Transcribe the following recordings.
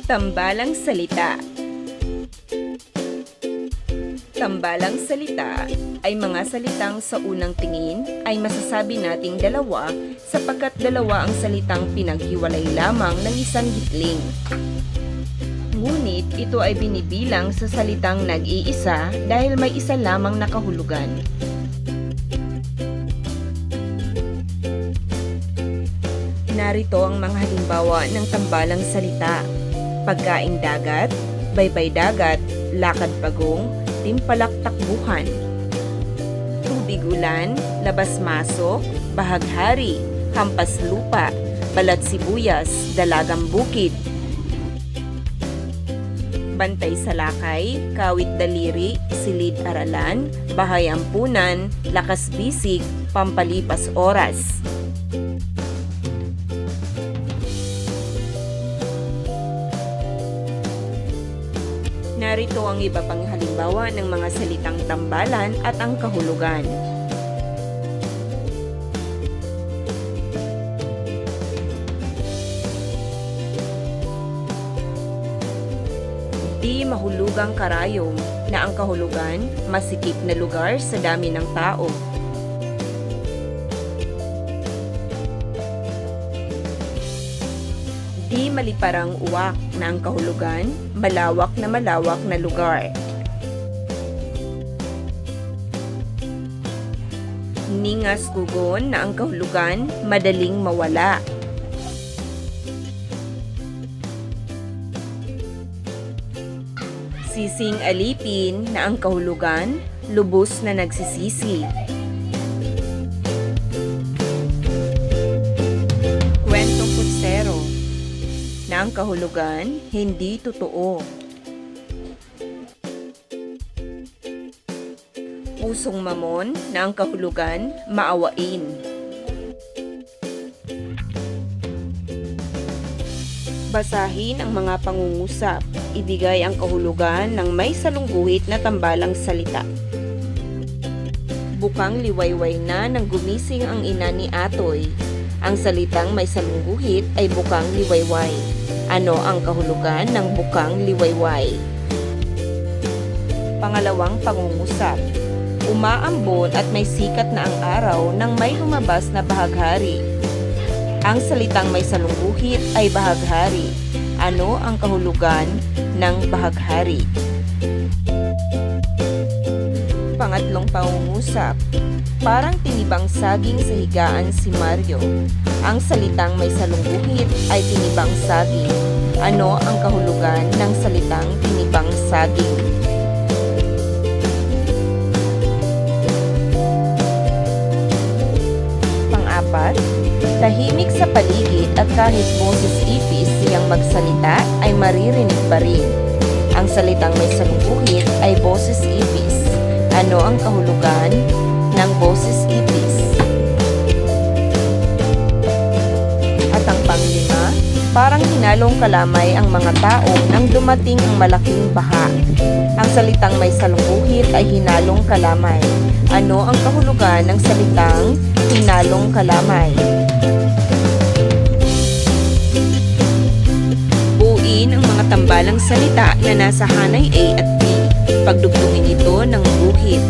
Tambalang salita. Tambalang salita ay mga salitang sa unang tingin ay masasabi nating dalawa sapagkat dalawa ang salitang pinaghiwalay lamang ng isang gitling. Ngunit ito ay binibilang sa salitang nag-iisa dahil may isa lamang na kahulugan. Narito ang mga halimbawa ng tambalang salita: pagkaing dagat, baybay dagat, lakad pagong, timpalak takbuhan. Tubig ulan, labas masok, bahaghari, hampas lupa, balat sibuyas, dalagang bukid. Bantay salakay, kawit daliri, silid aralan, bahay ampunan, lakas bisig, pampalipas oras. Narito ang iba pang halimbawa ng mga salitang tambalan at ang kahulugan. Di mahulugang karayom, na ang kahulugan, masikip na lugar sa dami ng tao. Di maliparang uwak, na ang kahulugan, malawak na lugar. Ningas gugon, na ang kahulugan, madaling mawala. Sising alipin, na ang kahulugan, lubos na nagsisisi. Kwentong kutsero, na ang kahulugan, hindi totoo. Pusong mamon, na ang kahulugan, maawain. Basahin ang mga pangungusap. Ibigay ang kahulugan ng may salungguhit na tambalang salita. Bukang liwayway na nang gumising ang ina ni Atoy. Ang salitang may salungguhit ay bukang liwayway. Ano ang kahulugan ng bukang liwayway? Pangalawang pangungusap. Umaambon at may sikat na ang araw nang may lumabas na bahaghari. Ang salitang may salungguhit ay bahaghari. Ano ang kahulugan ng bahaghari? Pangatlong pangungusap. Parang tinibang saging sa higaan si Mario. Ang salitang may salungguhit ay tinibang saging. Ano ang kahulugan ng salitang tinibang saging? Pang-apat, tahimik sa paligid at kahit boses ipis siyang magsalita ay maririnig pa rin. Ang salitang may salungguhit ay boses ipis. Ano ang kahulugan ng boses ipis? At ang panglima, parang hinalong kalamay ang mga tao nang dumating ang malaking baha. Ang salitang may salungguhit ay hinalong kalamay. Ano ang kahulugan ng salitang hinalong kalamay? Buuin ang mga tambalang salita na nasa hanay A at B. Pagdugtungin ito ng guhit.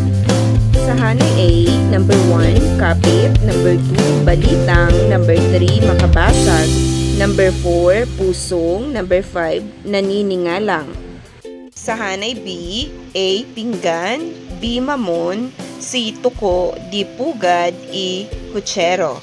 Sa hanay A, number 1, kapit, number 2, balitang, number 3, makabasag, number 4, pusong, number 5, naniningalang. Sa hanay B, A, pinggan, B, mamon, C, tuko, D, pugad, E, kutsero.